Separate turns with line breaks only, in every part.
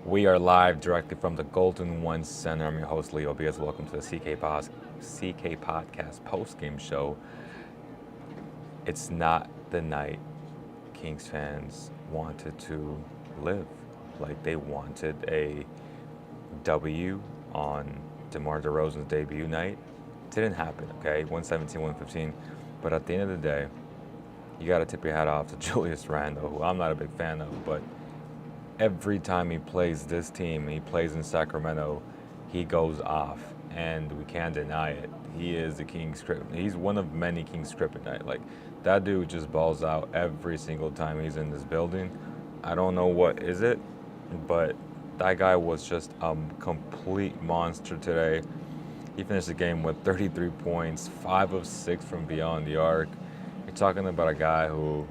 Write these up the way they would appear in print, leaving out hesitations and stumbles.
We are live directly from the Golden One Center. I'm your host, Leo Bias. Welcome to the CK Podcast post-game show. It's not the night Kings fans wanted to live. Like, they wanted a W on DeMar DeRozan's debut night. It didn't happen, okay? 117, 115. But at the end of the day, you got to tip your hat off to Julius Randle, who I'm not a big fan of, but every time he plays this team, he plays in Sacramento, he goes off, and we can't deny it. He is the King's kryptonite. He's one of many King's kryptonite. Like, that dude just balls out every single time he's in this building. I don't know what is it, but that guy was just a complete monster today. He finished the game with 33 points, 5 of 6 from beyond the arc. You're talking about a guy who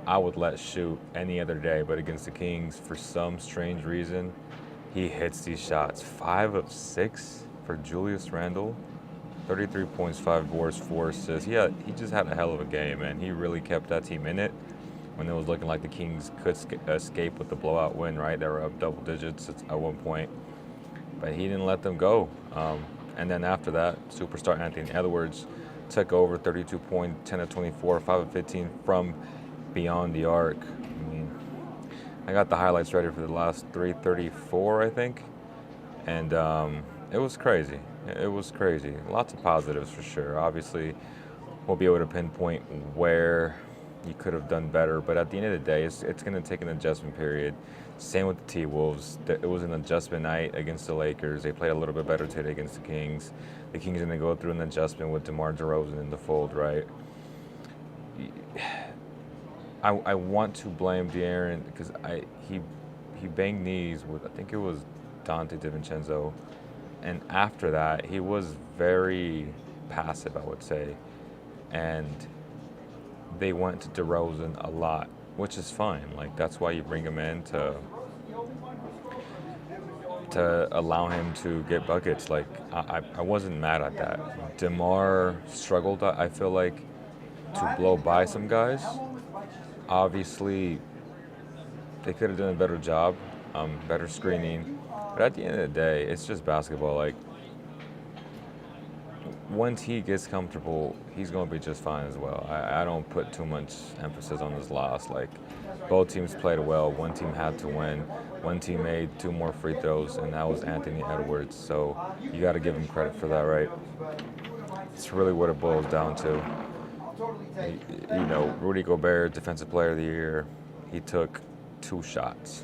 I would let shoot any other day, but against the Kings, for some strange reason, he hits these shots. 5 of 6 for Julius Randle, 33 points, 5 boards, 4 assists. He just had a hell of a game, and he really kept that team in it when it was looking like the Kings could escape with the blowout win, right? They were up double digits at one point, but he didn't let them go. And then after that, superstar Anthony Edwards took over, 32 points, 10 of 24, 5 of 15 from beyond the arc. I mean, I got the highlights ready for the last 334, I think, and it was crazy. It was crazy. Lots of positives for sure. Obviously, we'll be able to pinpoint where you could have done better, but at the end of the day, it's going to take an adjustment period. Same with the T-Wolves. It was an adjustment night against the Lakers. They played a little bit better today against the Kings. The Kings are going to go through an adjustment with DeMar DeRozan in the fold, right? I want to blame De'Aaron because he banged knees with, I think it was Dante DiVincenzo, and after that he was very passive, I would say, and they went to DeRozan a lot, which is fine. Like, that's why you bring him in to allow him to get buckets. Like, I wasn't mad at that. DeMar struggled, I feel like, to blow by some guys. Obviously, they could have done a better job, better screening. But at the end of the day, it's just basketball. Like, once he gets comfortable, he's going to be just fine as well. I don't put too much emphasis on his loss. Like, both teams played well. One team had to win. One team made 2 more free throws, and that was Anthony Edwards. So you got to give him credit for that, right? It's really what it boils down to. You know, Rudy Gobert, Defensive Player of the Year, he took 2 shots.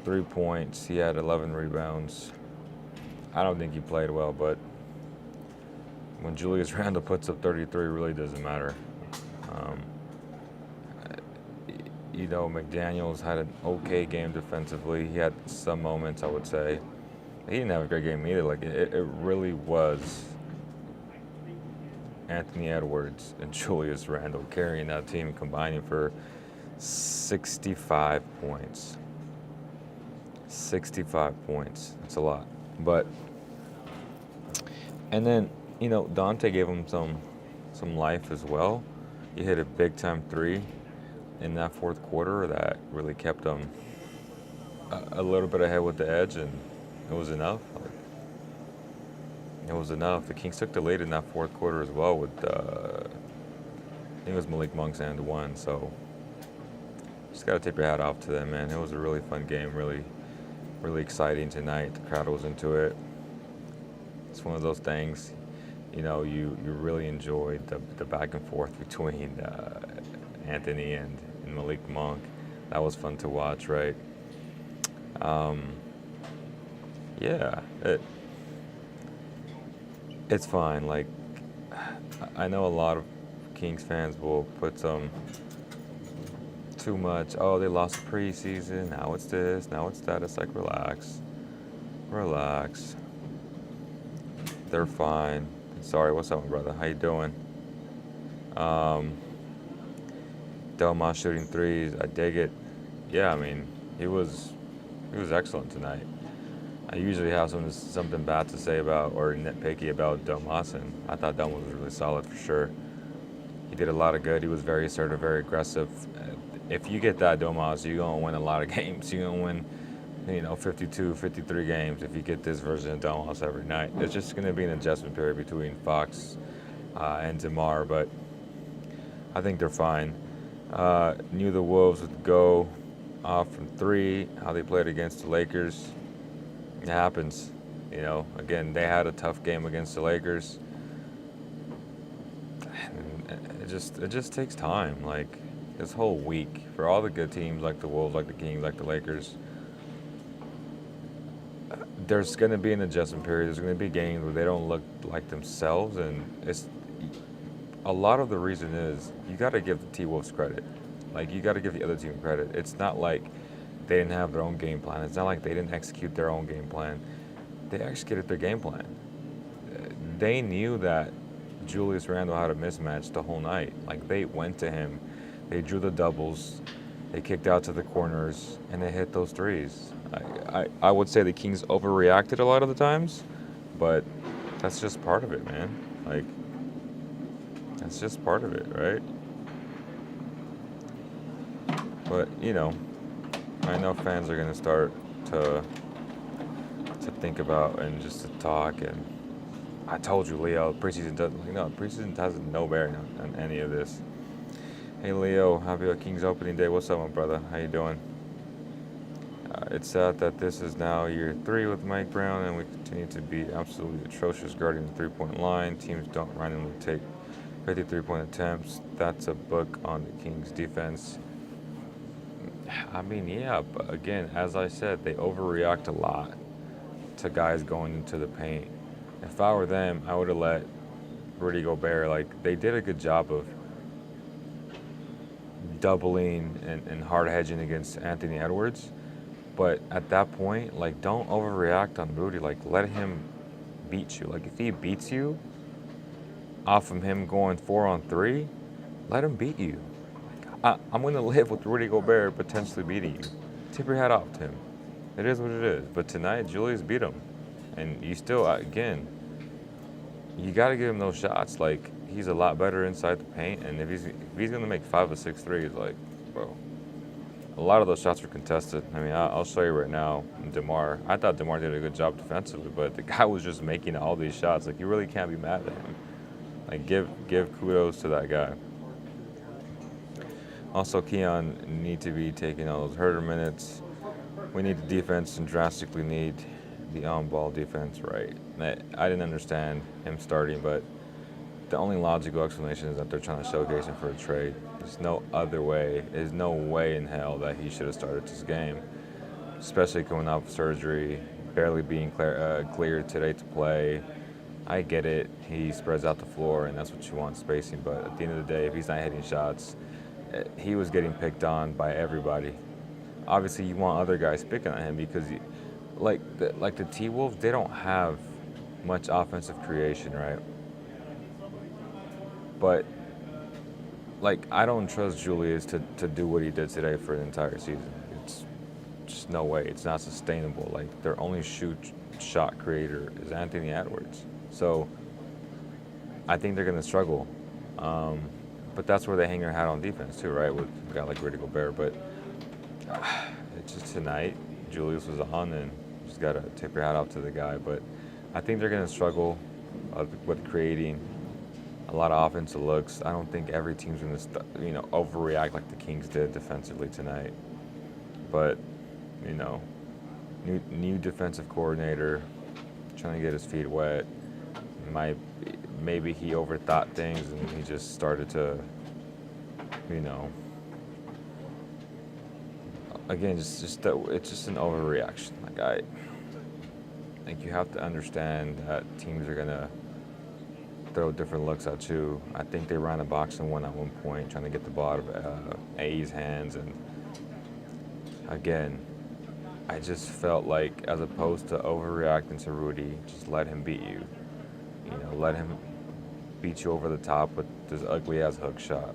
3 points. He had 11 rebounds. I don't think he played well, but when Julius Randle puts up 33, it really doesn't matter. McDaniels had an okay game defensively. He had some moments, I would say. He didn't have a great game either. Like, it really was Anthony Edwards and Julius Randle carrying that team, combining for 65 points. 65 points. That's a lot. But, and then, Dante gave him some life as well. He hit a big-time 3 in that fourth quarter that really kept him a little bit ahead with the edge, and it was enough. It was enough. The Kings took the lead in that fourth quarter as well with, I think it was Malik Monk's and 1. So just got to tip your hat off to them, man. It was a really fun game, really, really exciting tonight. The crowd was into it. It's one of those things, you really enjoyed the back and forth between Anthony and Malik Monk. That was fun to watch, right? Yeah, it's fine. Like, I know a lot of Kings fans will put some too much, oh, they lost preseason, now it's this, now it's that. It's like, relax. They're fine. Sorry, what's up, brother? How you doing? Delmont shooting 3s, I dig it. Yeah, I mean, he was excellent tonight. I usually have something bad to say about, or nitpicky about Domas, and I thought Domas was really solid for sure. He did a lot of good. He was very assertive, very aggressive. If you get that Domas, you're going to win a lot of games. You're going to win 52, 53 games if you get this version of Domas every night. It's just going to be an adjustment period between Fox and DeMar, but I think they're fine. Knew the Wolves would go off from three, how they played against the Lakers. It happens. Again, they had a tough game against the Lakers. It just takes time. Like, this whole week, for all the good teams like the Wolves, like the Kings, like the Lakers, there's going to be an adjustment period. There's going to be games where they don't look like themselves, and it's a lot of the reason is you got to give the T-Wolves credit. Like, you got to give the other team credit. It's not like they didn't have their own game plan. It's not like they didn't execute their own game plan. They executed their game plan. They knew that Julius Randle had a mismatch the whole night. Like, they went to him. They drew the doubles. They kicked out to the corners, and they hit those threes. I would say the Kings overreacted a lot of the times, but that's just part of it, man. Like, that's just part of it, right? But, I know fans are going to start to think about and just to talk. And I told you, Leo, preseason has no bearing on any of this. Hey, Leo, happy Kings opening day. What's up, my brother? How you doing? It's sad that this is now year 3 with Mike Brown, and we continue to be absolutely atrocious guarding the three-point line. Teams don't randomly take 53-point attempts. That's a book on the Kings defense. I mean, yeah, but again, as I said, they overreact a lot to guys going into the paint. If I were them, I would have let Rudy Gobert, they did a good job of doubling and hard hedging against Anthony Edwards. But at that point, don't overreact on Rudy. Let him beat you. If he beats you off of him going 4-on-3, let him beat you. I'm going to live with Rudy Gobert potentially beating you. Tip your hat off to him. It is what it is. But tonight, Julius beat him. And you still, again, you got to give him those shots. He's a lot better inside the paint. And if he's going to make 5 or 6 threes, bro, a lot of those shots were contested. I mean, I'll show you right now, DeMar. I thought DeMar did a good job defensively, but the guy was just making all these shots. You really can't be mad at him. Give kudos to that guy. Also, Keon need to be taking all those Herter minutes. We need the defense and drastically need the on-ball defense, right? I didn't understand him starting, but the only logical explanation is that they're trying to showcase him for a trade. There's no other way. There's no way in hell that he should have started this game, especially coming off surgery, barely being cleared today to play. I get it. He spreads out the floor, and that's what you want, spacing. But at the end of the day, if he's not hitting shots, he was getting picked on by everybody. Obviously, you want other guys picking on him because, the T-Wolves, they don't have much offensive creation, right? But, I don't trust Julius to do what he did today for an entire season. It's just no way. It's not sustainable. Their only shot creator is Anthony Edwards. So, I think they're going to struggle. But that's where they hang their hat on defense too, right? With a guy like Rudy Gobert. But it's just tonight, Julius was on, and just got to tip your hat off to the guy. But I think they're going to struggle with creating a lot of offensive looks. I don't think every team's going to, overreact like the Kings did defensively tonight. But, new defensive coordinator, trying to get his feet wet. Maybe he overthought things and he just started to, again, it's just an overreaction. You have to understand that teams are gonna throw different looks at you. I think they ran a box and one at one point, trying to get the ball out of A's hands, and again, I just felt like, as opposed to overreacting to Rudy, just let him beat you. Let him beat you over the top with this ugly-ass hook shot.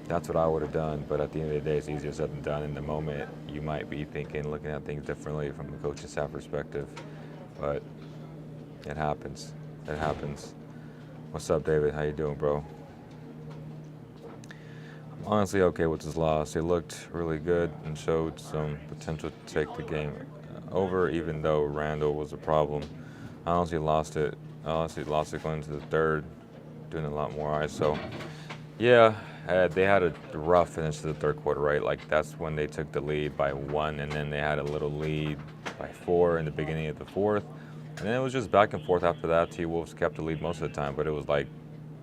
That's what I would have done, but at the end of the day, it's easier said than done. In the moment, you might be looking at things differently from a coaching staff perspective, but it happens. It happens. What's up, David? How you doing, bro? I'm honestly okay with this loss. They looked really good and showed some potential to take the game over, even though Randall was a problem. I honestly lost it. I honestly lost it going into the third, doing a lot more ISO. Yeah, they had a rough finish to the third quarter, right? Like that's when they took the lead by 1, and then they had a little lead by 4 in the beginning of the fourth, and then it was just back and forth after that. T-Wolves kept the lead most of the time, but it was like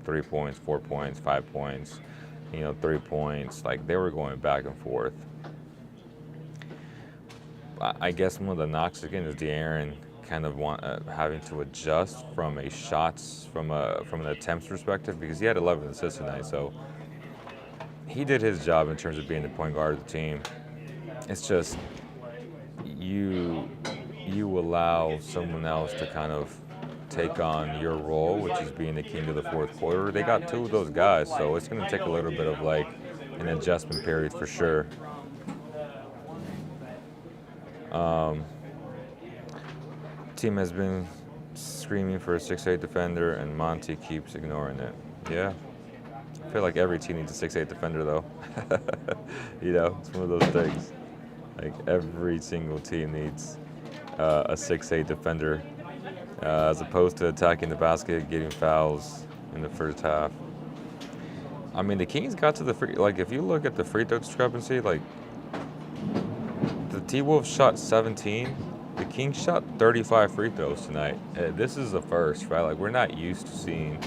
3 points, 4 points, 5 points, 3 points. Like they were going back and forth. I guess one of the knocks again is De'Aaron kind of having to adjust from a shots from an attempts perspective, because he had 11 assists tonight, so he did his job in terms of being the point guard of the team. It's just you allow someone else to kind of take on your role, which is being the king of the fourth quarter. They got 2 of those guys, so it's going to take a little bit of like an adjustment period for sure. Team has been screaming for a 6'8" defender, and Monty keeps ignoring it. Yeah, I feel like every team needs a 6'8" defender, though. It's one of those things. Like every single team needs a 6'8" defender, as opposed to attacking the basket, getting fouls in the first half. I mean, the Kings got to the free. Like, if you look at the free throw discrepancy, like the T-Wolves shot 17. The Kings shot 35 free throws tonight. This is a first, right? Like, we're not used to seeing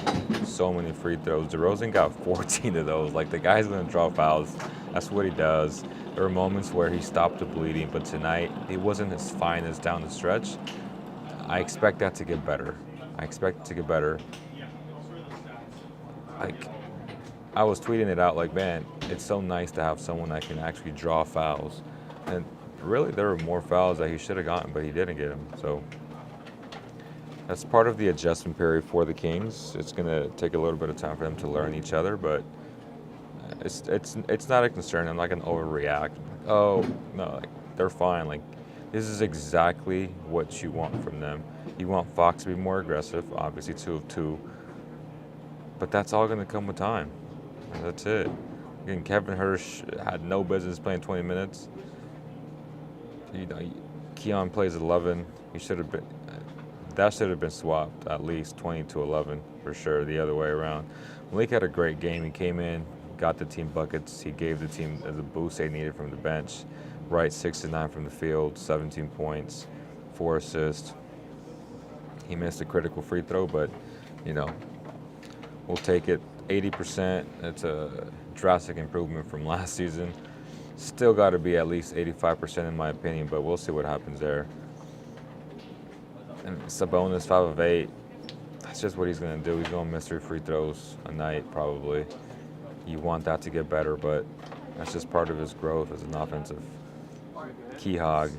so many free throws. DeRozan got 14 of those. Like, the guy's going to draw fouls. That's what he does. There were moments where he stopped the bleeding, but tonight it wasn't as fine as down the stretch. I expect that to get better. Like, I was tweeting it out like, man, it's so nice to have someone that can actually draw fouls. And really, there were more fouls that he should have gotten, but he didn't get them. So that's part of the adjustment period for the Kings. It's going to take a little bit of time for them to learn each other, but it's not a concern. I'm not going to overreact. Oh, no, like, they're fine. Like, this is exactly what you want from them. You want Fox to be more aggressive, obviously 2 of 2. But that's all going to come with time. That's it. Again, Kevin Hirsch had no business playing 20 minutes. Keon plays 11. That should have been swapped at least 20-11 for sure, the other way around. Malik had a great game. He came in, got the team buckets. He gave the team the boost they needed from the bench. Right, 6-9 from the field, 17 points, 4 assists. He missed a critical free throw, but we'll take it. 80%. That's a drastic improvement from last season. Still got to be at least 85% in my opinion, but we'll see what happens there. And Sabonis, 5 of 8. That's just what he's going to do. He's going to miss 3 free throws a night probably. You want that to get better, but that's just part of his growth as an offensive key hog,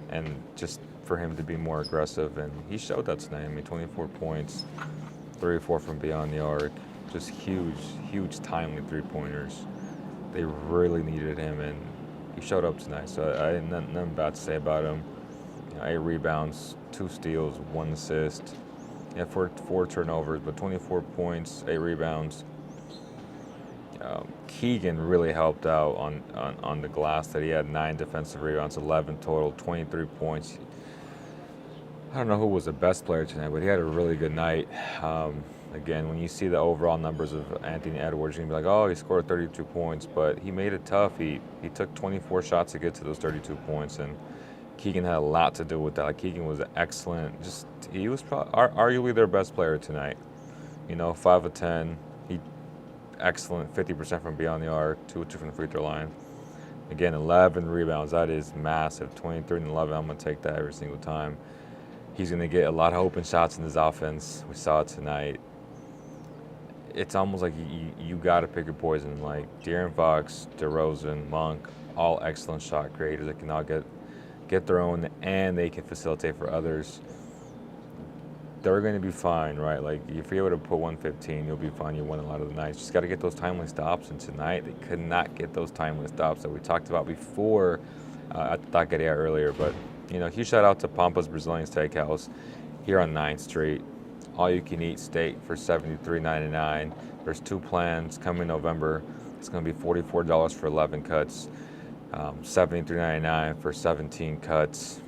and just for him to be more aggressive. And he showed that tonight. I mean, 24 points, 3 or 4 from beyond the arc. Just huge timely 3-pointers. They really needed him, and he showed up tonight. So I had nothing bad to say about him. 8 rebounds, 2 steals, 1 assist. He had 4 turnovers, but 24 points, 8 rebounds. Keegan really helped out on the glass. That he had 9 defensive rebounds, 11 total, 23 points. I don't know who was the best player tonight, but he had a really good night. Again, when you see the overall numbers of Anthony Edwards, you're going to be like, oh, he scored 32 points, but he made it tough. He took 24 shots to get to those 32 points, and Keegan had a lot to do with that. Like, Keegan was excellent. He was arguably their best player tonight. 5 of 10. Excellent, 50% from beyond the arc, 2 of 2 from the free throw line. Again, 11 rebounds. That is massive. 23 and 11. I'm going to take that every single time. He's going to get a lot of open shots in his offense. We saw it tonight. It's almost like you got to pick your poison. Like De'Aaron Fox, DeRozan, Monk, all excellent shot creators that can all get their own, and they can facilitate for others. They're going to be fine, right? Like, if you're able to put 115, you'll be fine. You won a lot of the nights. Just got to get those timely stops, and tonight they could not get those timely stops that we talked about before at the Taqueria earlier. But, huge shout out to Pampa's Brazilian Steakhouse here on 9th Street. All-you-can-eat steak for $73.99. There's 2 plans coming November. It's going to be $44 for 11 cuts, $73.99 for 17 cuts.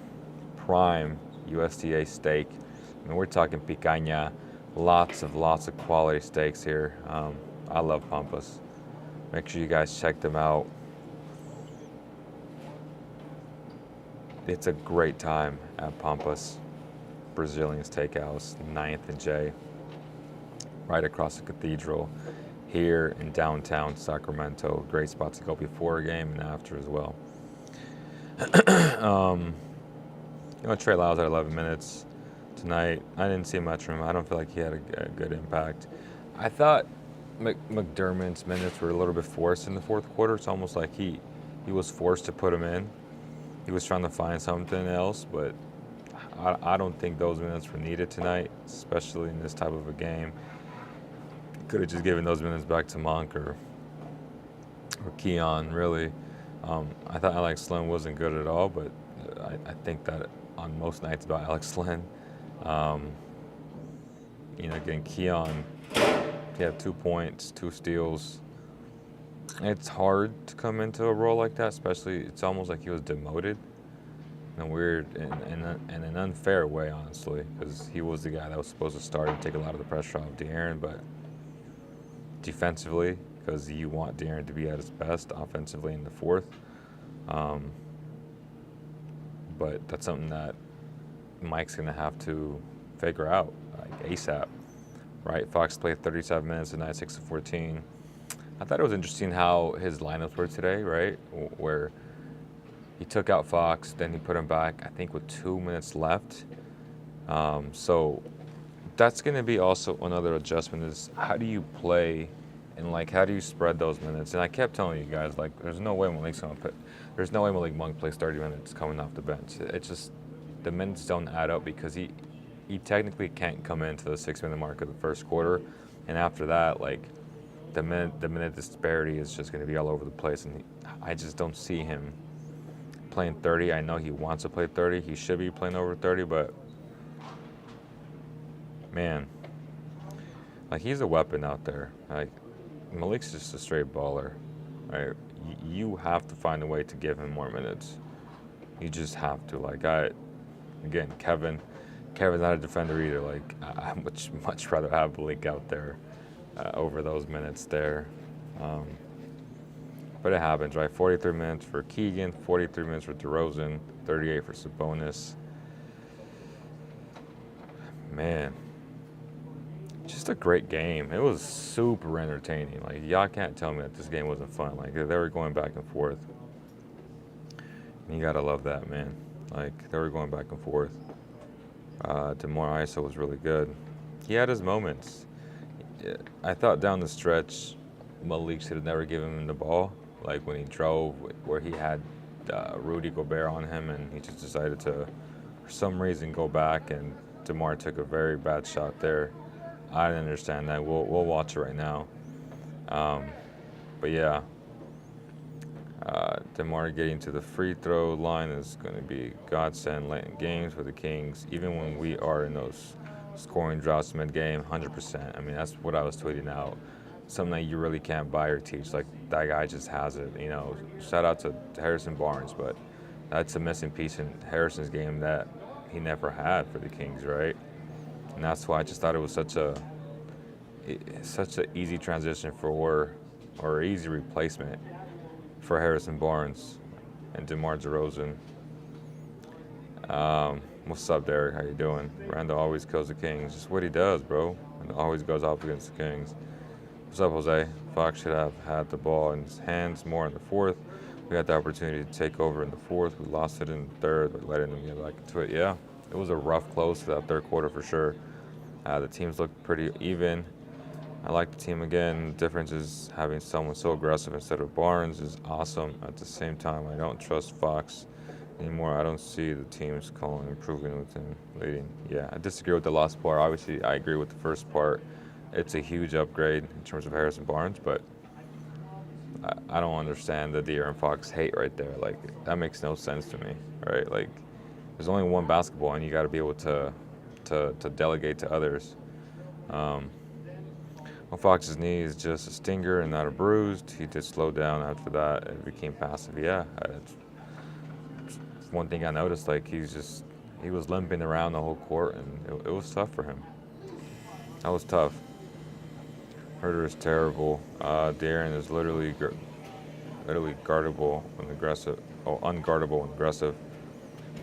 Prime USDA steak. I mean, we're talking picanha. Lots of quality steaks here. I love Pampas. Make sure you guys check them out. It's a great time at Pampas Brazilian Steakhouse, 9th and J, right across the cathedral here in downtown Sacramento. Great spot to go before a game and after as well. Trey Lyles at 11 minutes tonight. I didn't see much from him. I don't feel like he had a good impact. I thought McDermott's minutes were a little bit forced in the fourth quarter. It's almost like he was forced to put him in. He was trying to find something else, but I don't think those minutes were needed tonight, especially in this type of a game. Could have just given those minutes back to Monk or Keon, really. I thought Alex Len wasn't good at all, but I think that on most nights about Alex Len, again, Keon, he had 2 points, 2 steals. It's hard to come into a role like that, especially it's almost like he was demoted in a weird and an unfair way, honestly, because he was the guy that was supposed to start and take a lot of the pressure off De'Aaron, but defensively, because you want De'Aaron to be at his best offensively in the fourth. But that's something that Mike's going to have to figure out, like ASAP, right? Fox played 37 minutes tonight, 6 of 14. I thought it was interesting how his lineups were today, right? Where he took out Fox, then he put him back, I think, with 2 minutes left. So that's going to be also another adjustment is how do you play and, how do you spread those minutes? And I kept telling you guys, there's no way Malik Monk plays 30 minutes coming off the bench. It's just the minutes don't add up because he technically can't come into the 6-minute mark of the first quarter. And after that, the minute disparity is just going to be all over the place. And I just don't see him playing 30. I know he wants to play 30. He should be playing over 30, but man, he's a weapon out there. Malik's just a straight baller. Right? You have to find a way to give him more minutes. You just have to. Again, Kevin's not a defender either. I much rather have Malik out there over those minutes there. But it happens, right? 43 minutes for Keegan, 43 minutes for DeRozan, 38 for Sabonis. Man, just a great game. It was super entertaining. Y'all can't tell me that this game wasn't fun. They were going back and forth. And you gotta love that, man. They were going back and forth. DeMar ISO was really good. He had his moments. I thought down the stretch, Malik should have never given him the ball. When he drove, where he had Rudy Gobert on him, and he just decided to, for some reason, go back, and DeMar took a very bad shot there. I didn't understand that. We'll watch it right now. But yeah, DeMar getting to the free throw line is going to be godsend late in games for the Kings, even when we are in those scoring droughts mid-game, 100%. I mean, that's what I was tweeting out. Something that you really can't buy or teach. That guy just has it. Shout out to Harrison Barnes, but that's a missing piece in Harrison's game that he never had for the Kings, right? And that's why I just thought it was such an easy transition or easy replacement for Harrison Barnes and DeMar DeRozan. What's up, Derek? How you doing? Randall always kills the Kings. Just what he does, bro. And always goes off against the Kings. What's up, Jose? Fox should have had the ball in his hands more in the fourth. We had the opportunity to take over in the fourth. We lost it in the third, but letting them get back into it. Yeah, it was a rough close to that third quarter for sure. The teams looked pretty even. I like the team again. The difference is having someone so aggressive instead of Barnes is awesome. At the same time, I don't trust Fox anymore. I don't see the teams calling improving with him leading. Yeah, I disagree with the last part. Obviously, I agree with the first part. It's a huge upgrade in terms of Harrison Barnes, but I don't understand the De'Aaron Fox hate right there. That makes no sense to me, right? There's only one basketball, and you got to be able to delegate to others. Well, Fox's knee is just a stinger and not a bruised. He did slow down after that. It became passive. Yeah, it's one thing I noticed. Like he was limping around the whole court, and it was tough for him. That was tough. Herder is terrible. Darren is literally guardable and aggressive. Oh, unguardable and aggressive.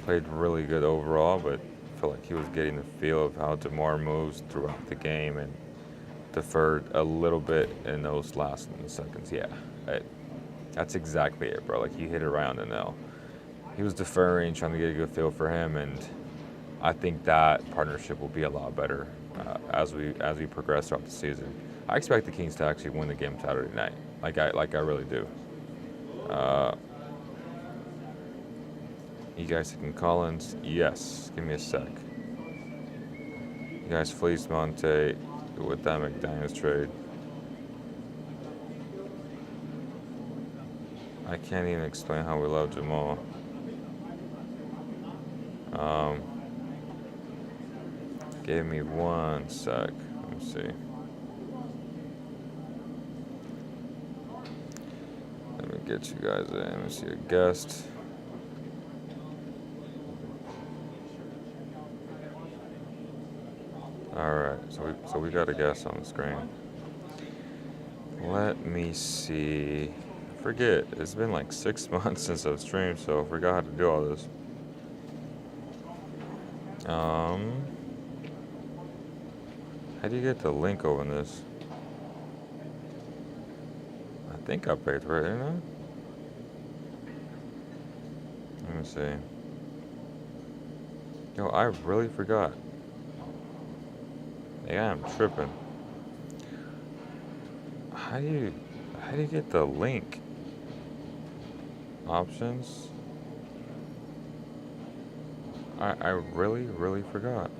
Played really good overall, but I feel like he was getting the feel of how DeMar moves throughout the game and deferred a little bit in those last seconds. Yeah, that's exactly it, bro. Like, you hit it right on the nail. He was deferring, trying to get a good feel for him, and I think that partnership will be a lot better as we progress throughout the season. I expect the Kings to actually win the game Saturday night. Like I really do. You guys thinking Collins? Yes. Give me a sec. You guys fleeced Monte with that McDaniels trade. I can't even explain how we love Jamal. Give me one sec. Let me see. Let me get you guys in. Let me see a guest. All right, so we got a guest on the screen. Let me see. I forget. It's been like 6 months since I've streamed, so I forgot how to do all this. How do you get the link over this? I think I paid for it, didn't I? Let me see. Yo, I really forgot. Yeah, I'm tripping. How do you get the link? Options? I really forgot.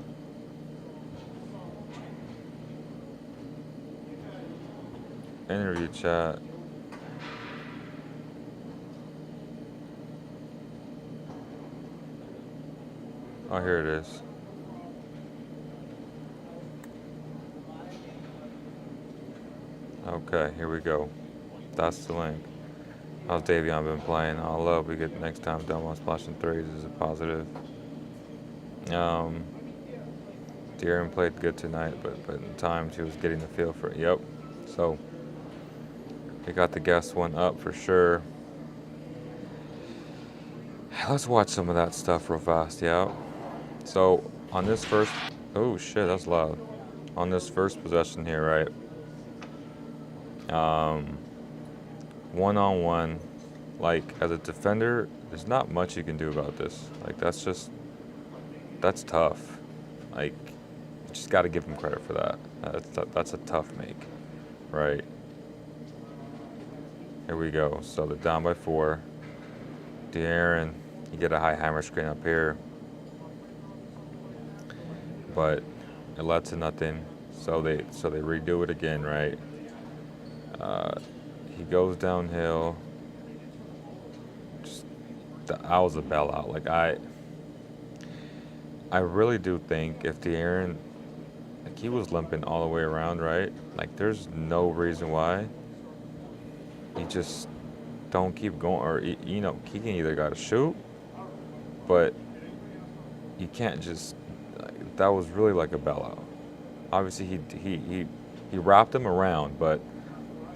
Interview chat. Oh, here it is. Okay, here we go. That's the link. How's Davion been playing? All up. We get next time done while splashing threes is a positive. De'Aaron played good tonight, but in times he was getting the feel for it. Yep. So we got the guest one up for sure. Let's watch some of that stuff real fast. Yeah. So on this first, oh shit, that's loud. On this first possession here, right? One-on-one, like, as a defender, there's not much you can do about this. Like, that's tough. Like, you just got to give him credit for that. That's a tough make, right? Here we go. So they're down by 4. De'Aaron, you get a high hammer screen up here, but it led to nothing. So they redo it again, right? He goes downhill. Just that was a bailout. Like, I really do think if De'Aaron, like, he was limping all the way around, right? Like, there's no reason why you just don't keep going, or he can either got to shoot, but you can't just. Like, that was really like a bailout. Obviously, he wrapped him around, but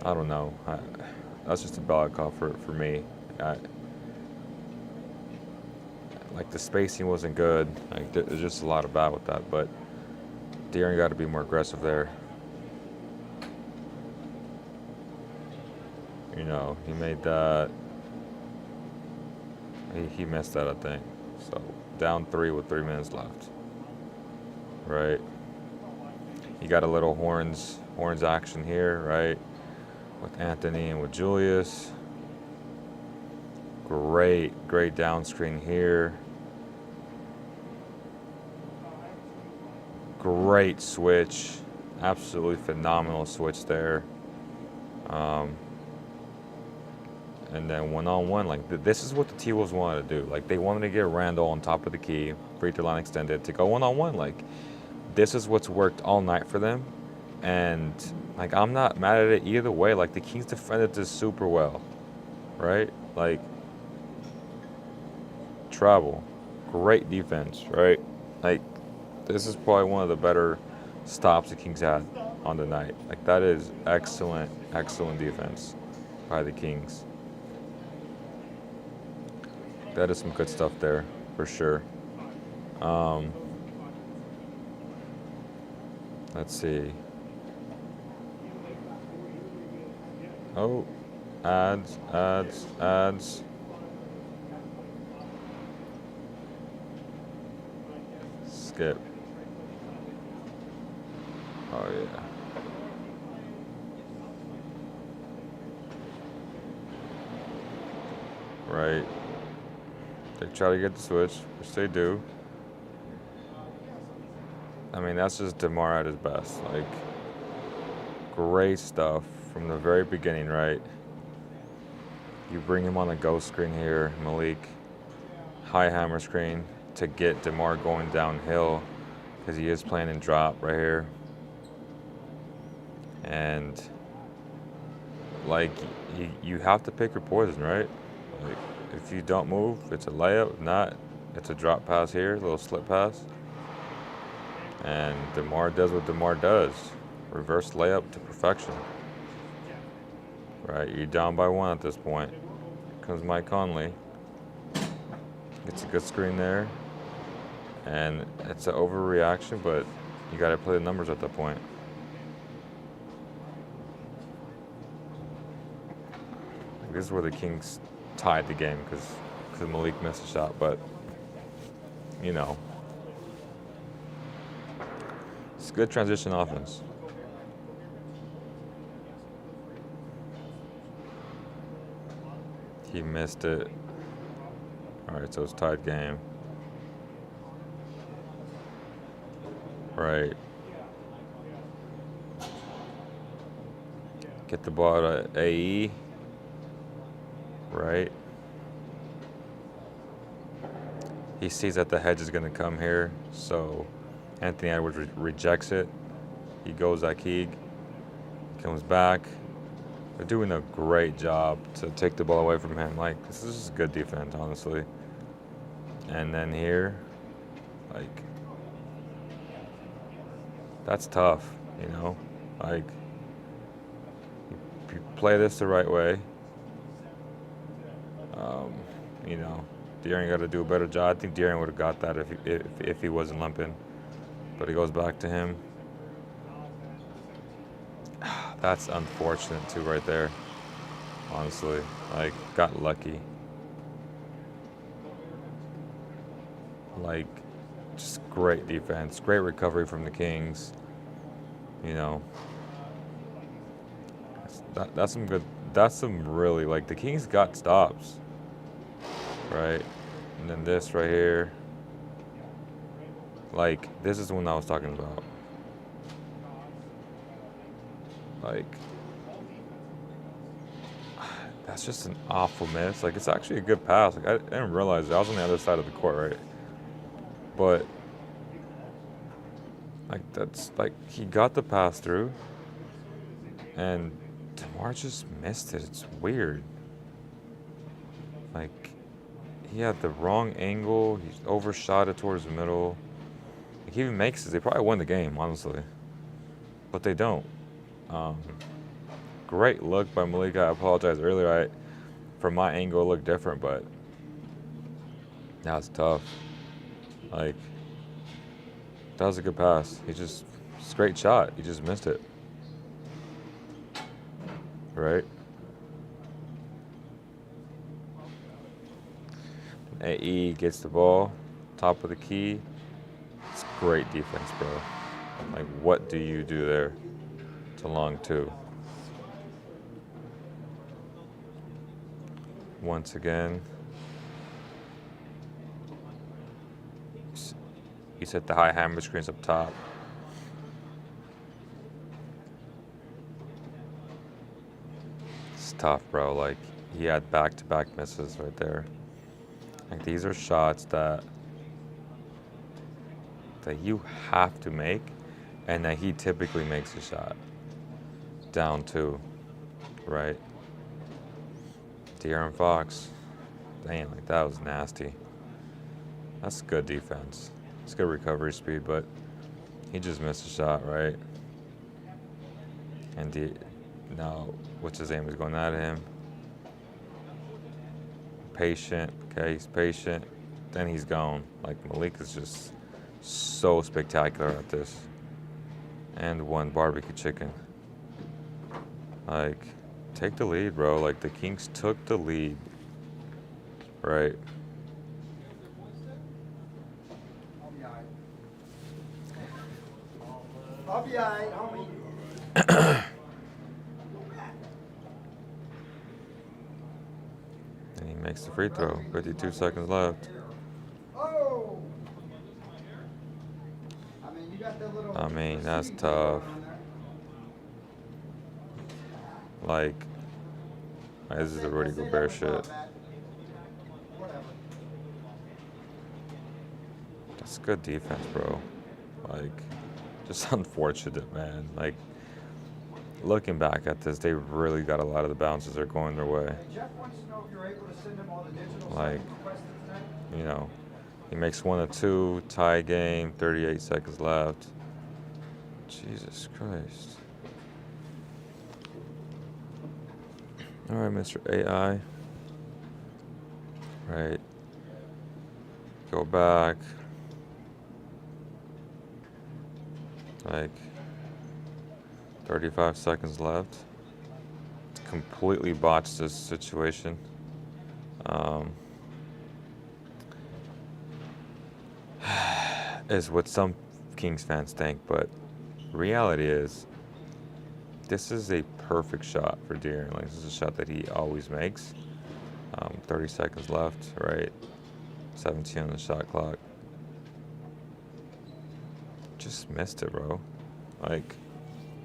I don't know. That's just a bailout call for me. Like, the spacing wasn't good. Like, there's just a lot of bad with that. But De'Aaron got to be more aggressive there. He made that. He missed that, I think. So down 3 with 3 minutes left. Right. You got a little horns action here, right? With Anthony and with Julius. Great down screen here. Great switch. Absolutely phenomenal switch there. And then one-on-one, like, this is what the T-Wolves wanted to do. Like, they wanted to get Randall on top of the key, free throw line extended, to go one-on-one. Like, this is what's worked all night for them. And like, I'm not mad at it either way. Like, the Kings defended this super well, right? Like, travel, great defense, right? Like, this is probably one of the better stops the Kings had on the night. Like, that is excellent, excellent defense by the Kings. That is some good stuff there, for sure. Let's see. Oh, ads. Skip. Oh, yeah. Right. They try to get the switch, which they do. I mean, that's just DeMar at his best. Like, great stuff from the very beginning, right? You bring him on the ghost screen here, Malik. High hammer screen to get DeMar going downhill because he is playing in drop right here. And, like, you have to pick your poison, right? Like, if you don't move, it's a layup. If not, it's a drop pass here, a little slip pass. And DeMar does what DeMar does. Reverse layup to perfection. Right, you're down by 1 at this point. Comes Mike Conley. Gets a good screen there. And it's an overreaction, but you got to play the numbers at that point. This is where the Kings tied the game because Malik missed a shot, but, you know. It's good transition offense. He missed it. All right, so it's tied game. Right. Get the ball to AE. Right. He sees that the hedge is going to come here, so Anthony Edwards rejects it. He goes Akig, comes back. They're doing a great job to take the ball away from him. Like, this is just good defense, honestly. And then here, like, that's tough, you know? Like, you play this the right way. You know, De'Aaron got to do a better job. I think De'Aaron would have got that if he wasn't limping. But he goes back to him. That's unfortunate too, right there. Honestly, like, got lucky. Like, just great defense, great recovery from the Kings. You know, that's some good. That's some really, like, the Kings got stops. Right, and then this right here. Like, this is the one I was talking about. Like, that's just an awful miss. Like, it's actually a good pass. Like, I didn't realize it. I was on the other side of the court, right? But, like, that's, like, he got the pass through, and DeMar just missed it. It's weird. Like, he had the wrong angle. He overshot it towards the middle. Like, he even makes it. They probably win the game, honestly. But they don't. Great look by Malik. I apologize earlier. From my angle, it looked different, but that's tough. Like, that was a good pass. It's a great shot. He just missed it. Right? AE gets the ball, top of the key. It's great defense, bro. Like, what do you do there? It's a long 2. Once again, you set the high hammer screens up top. It's tough, bro. Like, he had back-to-back misses right there. Like, these are shots that you have to make and that he typically makes a shot. Down 2, right? De'Aaron Fox. Damn, like that was nasty. That's good defense. It's good recovery speed, but he just missed a shot, right? And now, what's his name is going at him. Patient, okay, he's patient. Then he's gone. Like Malik is just so spectacular at this. And 1 barbecue chicken. Like, take the lead, bro. Like, the Kings took the lead. Right.
I'll be alright, homie.
And he makes the free throw. 52 seconds left.
Oh! You got that little.
I mean, that's tough. Like, this is the Rudy Gobert shit. That's good defense, bro. Like, just unfortunate, man. Like, looking back at this, they really got a lot of the bounces that are going their way. Like, you know, he makes 1 of 2, tie game, 38 seconds left. Jesus Christ. All right, Mr. AI. Right. Go back. Like, 35 seconds left. Completely botched this situation. Is what some Kings fans think, but reality is this is a perfect shot for De'Aaron. Like, this is a shot that he always makes. 30 seconds left, right? 17 on the shot clock. Just missed it, bro. Like,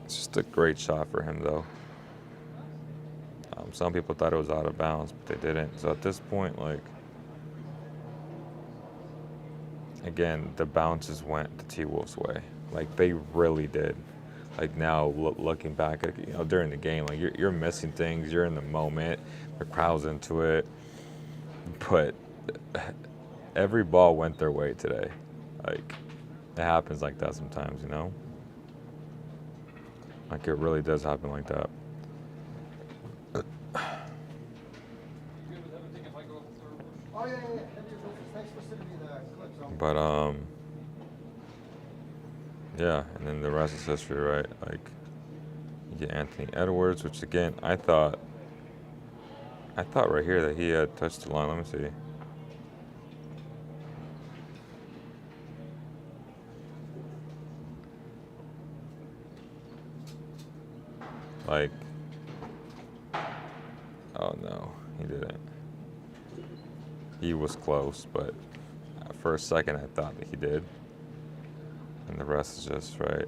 it's just a great shot for him, though. Some people thought it was out of bounds, but they didn't. So at this point, like, again, the bounces went the T-Wolves' way. Like, they really did. Like, now, looking back at, during the game, like, you're missing things. You're in the moment. The crowd's into it. But every ball went their way today. Like, it happens like that sometimes, Like, it really does happen like that. But, yeah, and then the rest is history, right? Like, you get Anthony Edwards, which, again, I thought right here that he had touched the line. Let me see. Like, oh no, he didn't. He was close, but for a second I thought that he did. And the rest is just right.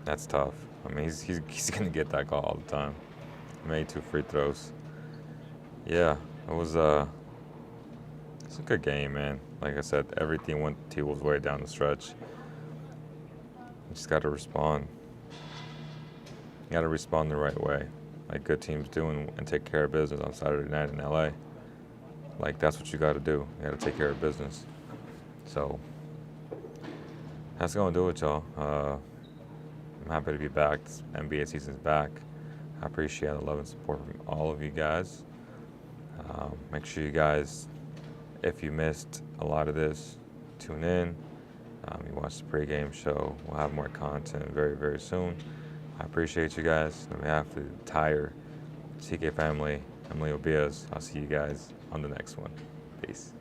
That's tough. I mean, he's gonna get that call all the time. Made 2 free throws. Yeah, it's a good game, man. Like I said, everything went T-Wolves' way down the stretch. You just got to respond. You got to respond the right way, like good teams do, and take care of business on Saturday night in LA. Like, that's what you got to do. You got to take care of business. So that's gonna do it, y'all. I'm happy to be back. This NBA season's back. I appreciate the love and support from all of you guys. Make sure you guys, if you missed a lot of this, tune in. You watch the pregame show. We'll have more content very, very soon. I appreciate you guys. On behalf of the entire CK family, I'm Leo Biaz. I'll see you guys on the next one. Peace.